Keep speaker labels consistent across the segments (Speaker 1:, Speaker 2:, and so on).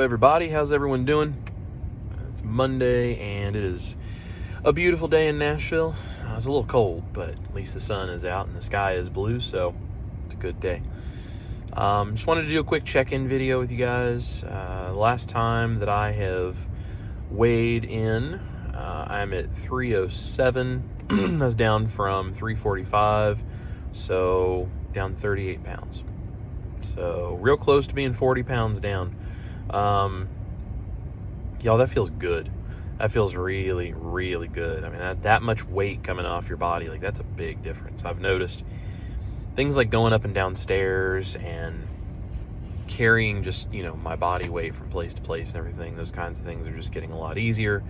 Speaker 1: everybody, how's everyone doing? It's Monday and it is a beautiful day in Nashville. It's a little cold, but at least the sun is out and the sky is blue, so it's a good day. Just wanted to do a quick check-in video with you guys. Last time that I have weighed in, I'm at 307. I was down from 345, so down 38 pounds. So real close to being 40 pounds down. Y'all, that feels good. That feels really, really good. I mean, that much weight coming off your body, like, that's a big difference. I've noticed things like going up and down stairs and carrying just, my body weight from place to place and everything. Those kinds of things are just getting a lot easier.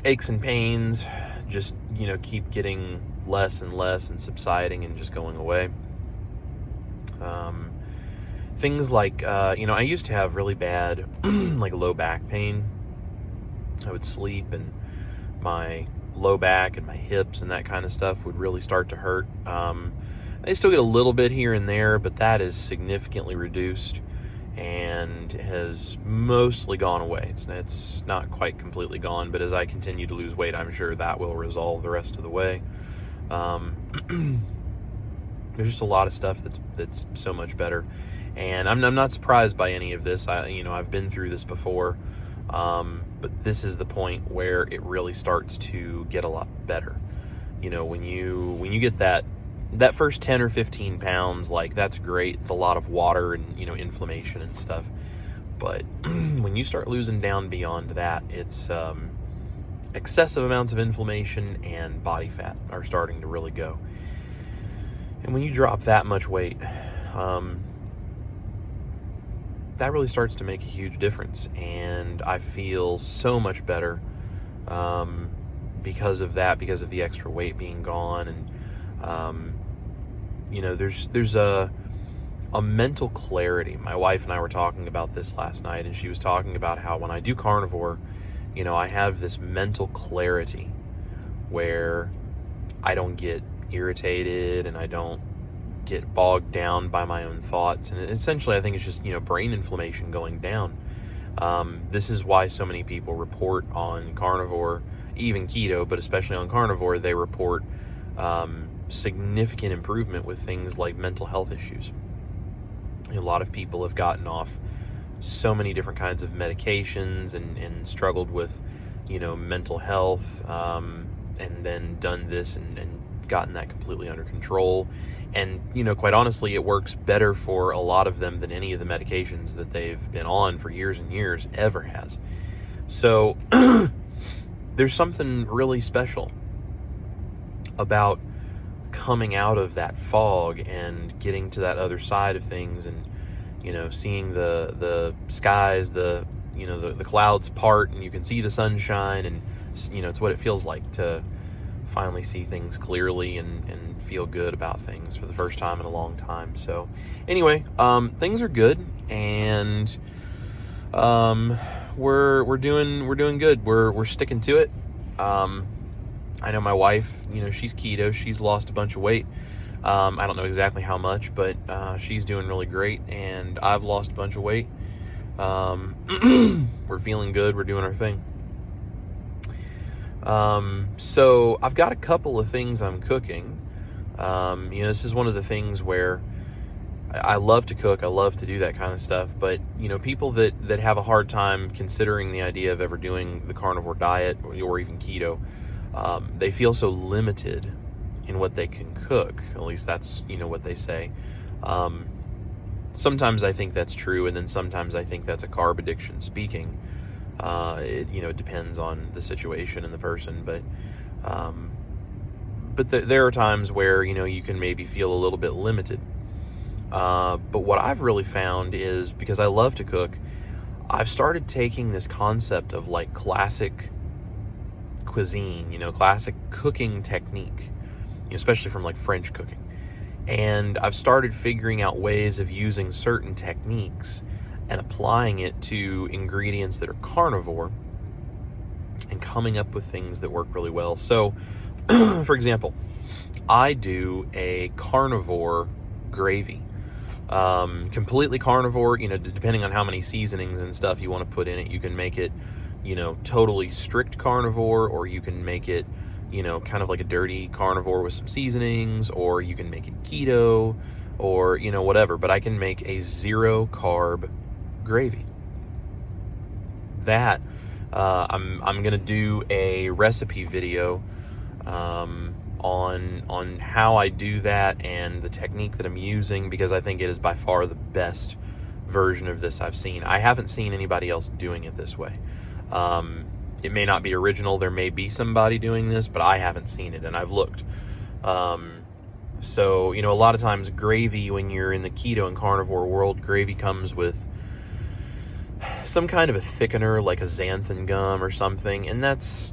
Speaker 1: Aches and pains just, keep getting less and less and subsiding and just going away. Things like, I used to have really bad, like, low back pain. I would sleep and my low back and my hips and that kind of stuff would really start to hurt. I still get a little bit here and there, but that is significantly reduced and has mostly gone away. It's not quite completely gone, but as I continue to lose weight, I'm sure that will resolve the rest of the way. There's just a lot of stuff that's so much better, and I'm not surprised by any of this. I've been through this before, but this is the point where it really starts to get a lot better. When you get that first 10 or 15 pounds, like, that's great. It's a lot of water and inflammation and stuff. But when you start losing down beyond that, it's excessive amounts of inflammation and body fat are starting to really go. And when you drop that much weight, that really starts to make a huge difference. And I feel so much better because of that, because of the extra weight being gone. And, there's a mental clarity. My wife and I were talking about this last night, and she was talking about how when I do carnivore, I have this mental clarity where I don't get irritated and I don't get bogged down by my own thoughts. And essentially, I think it's just, brain inflammation going down. This is why so many people report on carnivore, even keto, but especially on carnivore, they report significant improvement with things like mental health issues. A lot of people have gotten off so many different kinds of medications and struggled with, mental health, and then done this and gotten that completely under control. And, quite honestly, it works better for a lot of them than any of the medications that they've been on for years and years ever has. So there's something really special about coming out of that fog and getting to that other side of things and, seeing the skies, the clouds part, and you can see the sunshine, and, it's what it feels like to finally see things clearly and feel good about things for the first time in a long time. So anyway, things are good, and we're doing good. We're sticking to it. I know my wife, she's keto. She's lost a bunch of weight. I don't know exactly how much, but she's doing really great, and I've lost a bunch of weight. We're feeling good. We're doing our thing. So I've got a couple of things I'm cooking. This is one of the things where I love to cook. I love to do that kind of stuff. But, people that have a hard time considering the idea of ever doing the carnivore diet or even keto, they feel so limited in what they can cook. At least that's, what they say. Sometimes I think that's true, and then sometimes I think that's a carb addiction speaking. It depends on the situation and the person, but there are times where, you can maybe feel a little bit limited. But what I've really found is, because I love to cook, I've started taking this concept of, like, classic cuisine, classic cooking technique, especially from, like, French cooking. And I've started figuring out ways of using certain techniques and applying it to ingredients that are carnivore and coming up with things that work really well. So, for example, I do a carnivore gravy. Completely carnivore, depending on how many seasonings and stuff you want to put in it, you can make it, totally strict carnivore, or you can make it, kind of like a dirty carnivore with some seasonings, or you can make it keto, or, whatever. But I can make a 0-carb gravy. That, I'm going to do a recipe video on how I do that and the technique that I'm using, because I think it is by far the best version of this I've seen. I haven't seen anybody else doing it this way. It may not be original. There may be somebody doing this, but I haven't seen it, and I've looked. So, a lot of times gravy, when you're in the keto and carnivore world, gravy comes with some kind of a thickener, like a xanthan gum or something, and that's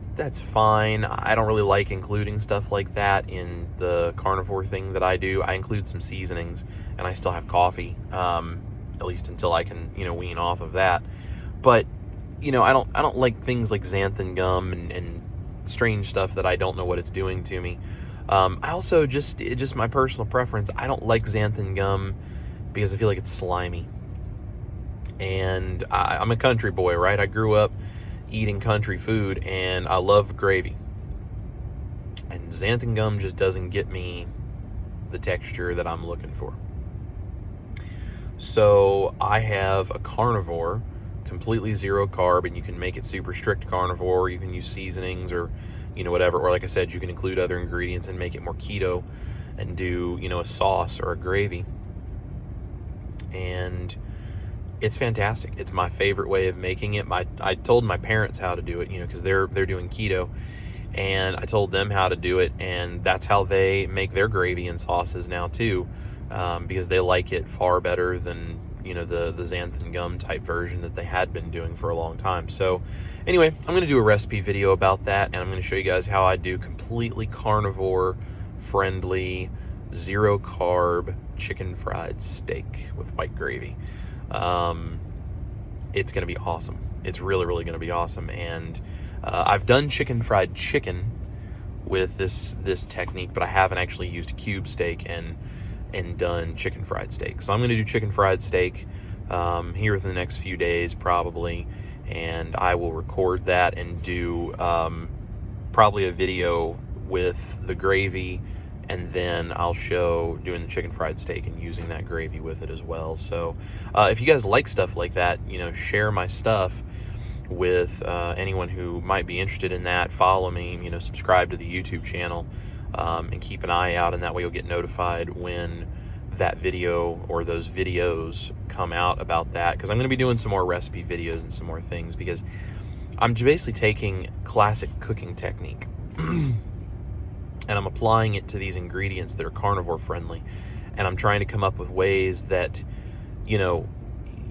Speaker 1: fine. I don't really like including stuff like that in the carnivore thing that I do. I include some seasonings, and I still have coffee, at least until I can, wean off of that. But, I don't like things like xanthan gum and strange stuff that I don't know what it's doing to me. I also just my personal preference, I don't like xanthan gum because I feel like it's slimy. And I'm a country boy, right? I grew up eating country food, and I love gravy. And xanthan gum just doesn't get me the texture that I'm looking for. So I have a carnivore, completely 0-carb, and you can make it super strict carnivore. You can use seasonings or, whatever. Or like I said, you can include other ingredients and make it more keto and do, a sauce or a gravy. And it's fantastic. It's my favorite way of making it. I told my parents how to do it, because they're doing keto, and I told them how to do it, and that's how they make their gravy and sauces now too, because they like it far better than the xanthan gum type version that they had been doing for a long time. So anyway, I'm going to do a recipe video about that, and I'm going to show you guys how I do completely carnivore friendly 0-carb chicken fried steak with white gravy. It's going to be awesome. It's really, really going to be awesome. And I've done chicken fried chicken with this technique, but I haven't actually used cube steak and done chicken fried steak. So I'm going to do chicken fried steak here within the next few days probably, and I will record that and do probably a video with the gravy, and then I'll show doing the chicken fried steak and using that gravy with it as well. So if you guys like stuff like that, share my stuff with anyone who might be interested in that. Follow me, subscribe to the YouTube channel, and keep an eye out, and that way you'll get notified when that video or those videos come out about that, because I'm going to be doing some more recipe videos and some more things, because I'm basically taking classic cooking technique and I'm applying it to these ingredients that are carnivore friendly, and I'm trying to come up with ways that,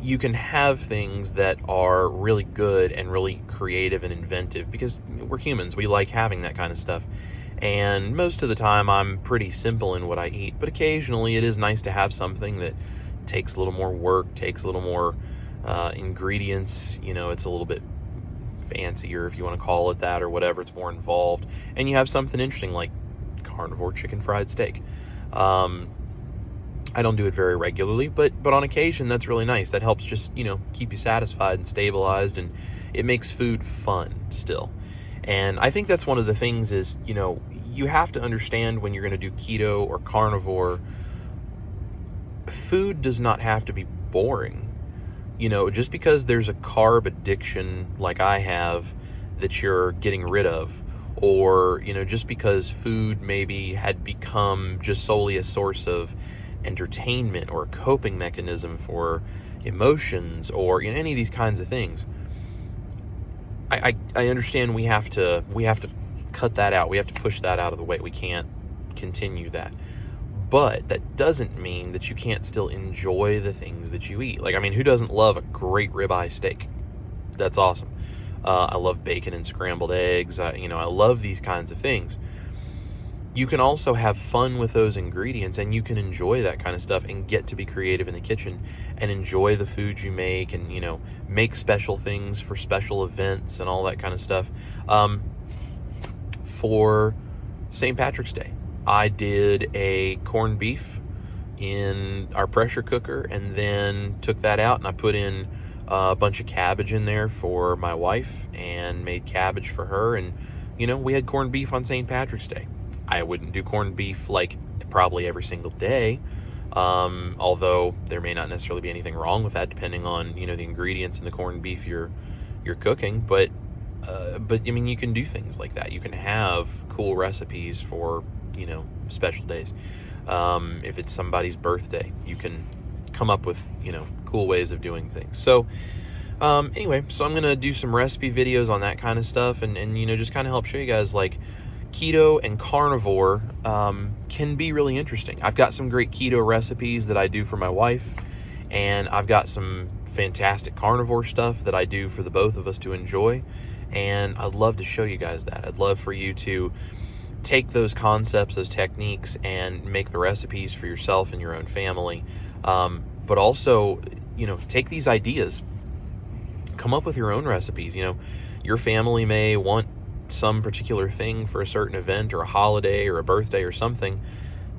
Speaker 1: you can have things that are really good and really creative and inventive, because we're humans, we like having that kind of stuff. And most of the time I'm pretty simple in what I eat, but occasionally it is nice to have something that takes a little more work, takes a little more ingredients, it's a little bit fancier, if you want to call it that, or whatever. It's more involved, and you have something interesting like carnivore chicken fried steak. I don't do it very regularly, but on occasion that's really nice. That helps just keep you satisfied and stabilized, and it makes food fun still. And I think that's one of the things is, you have to understand when you're going to do keto or carnivore, food does not have to be boring. Just because there's a carb addiction like I have that you're getting rid of, or, just because food maybe had become just solely a source of entertainment or a coping mechanism for emotions, or any of these kinds of things. I understand we have to cut that out. We have to push that out of the way. We can't continue that. But that doesn't mean that you can't still enjoy the things that you eat. Like, who doesn't love a great ribeye steak? That's awesome. I love bacon and scrambled eggs. I love these kinds of things. You can also have fun with those ingredients, and you can enjoy that kind of stuff and get to be creative in the kitchen and enjoy the food you make, and make special things for special events and all that kind of stuff. For St. Patrick's Day, I did a corned beef in our pressure cooker, and then took that out and I put in a bunch of cabbage in there for my wife and made cabbage for her. And we had corned beef on St. Patrick's Day. I wouldn't do corned beef like probably every single day, although there may not necessarily be anything wrong with that depending on the ingredients in the corned beef you're cooking. But I mean, you can do things like that. You can have cool recipes for special days. If it's somebody's birthday, you can come up with cool ways of doing things. So anyway, so I'm gonna do some recipe videos on that kind of stuff, and just kind of help show you guys like keto and carnivore can be really interesting. I've got some great keto recipes that I do for my wife, and I've got some fantastic carnivore stuff that I do for the both of us to enjoy, and I'd love to show you guys that. I'd love for you to take those concepts, those techniques, and make the recipes for yourself and your own family, but also take these ideas, come up with your own recipes. Your family may want some particular thing for a certain event or a holiday or a birthday or something.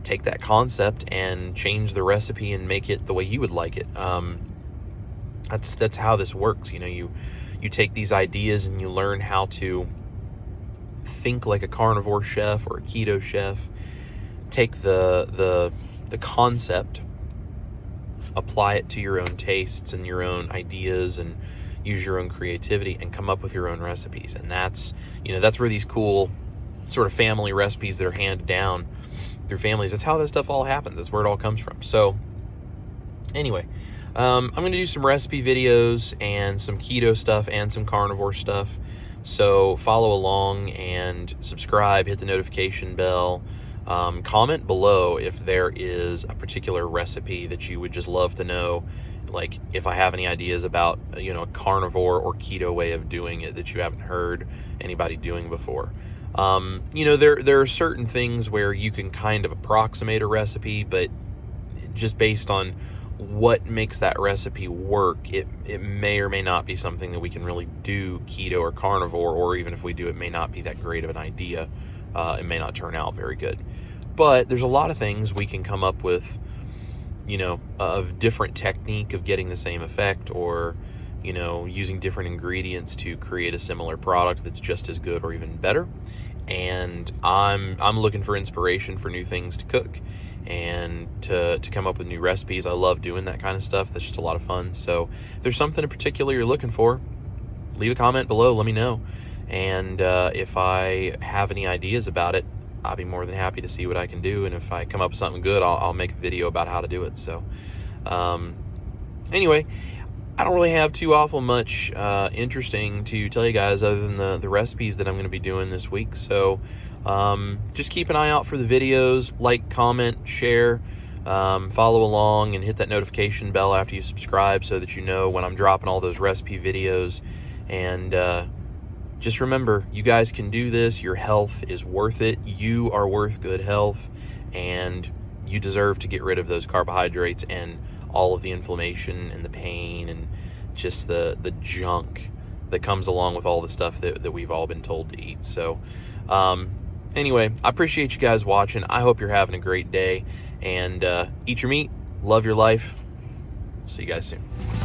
Speaker 1: Take that concept and change the recipe and make it the way you would like it. That's how this works. You take these ideas and you learn how to think like a carnivore chef or a keto chef. Take the concept, apply it to your own tastes and your own ideas, and use your own creativity and come up with your own recipes. And that's where these cool sort of family recipes that are handed down through families, that's how this stuff all happens. That's where it all comes from. So anyway, I'm going to do some recipe videos and some keto stuff and some carnivore stuff. So follow along and subscribe, hit the notification bell, comment below if there is a particular recipe that you would just love to know. Like if I have any ideas about a carnivore or keto way of doing it that you haven't heard anybody doing before. There are certain things where you can kind of approximate a recipe, but just based on what makes that recipe work, it may or may not be something that we can really do keto or carnivore, or even if we do, it may not be that great of an idea. It may not turn out very good. But there's a lot of things we can come up with, of different technique of getting the same effect, or using different ingredients to create a similar product that's just as good or even better. And I'm looking for inspiration for new things to cook and to come up with new recipes. I love doing that kind of stuff. That's just a lot of fun. So if there's something in particular you're looking for, leave a comment below, let me know. And if I have any ideas about it, I'll be more than happy to see what I can do. And if I come up with something good, I'll make a video about how to do it. So anyway, I don't really have too awful much interesting to tell you guys other than the recipes that I'm going to be doing this week. So just keep an eye out for the videos, like, comment, share, follow along, and hit that notification bell after you subscribe so that you know when I'm dropping all those recipe videos. And just remember, you guys can do this. Your health is worth it. You are worth good health, and you deserve to get rid of those carbohydrates and all of the inflammation and the pain and just the junk that comes along with all the stuff that we've all been told to eat. So anyway, I appreciate you guys watching. I hope you're having a great day, and eat your meat, love your life. See you guys soon.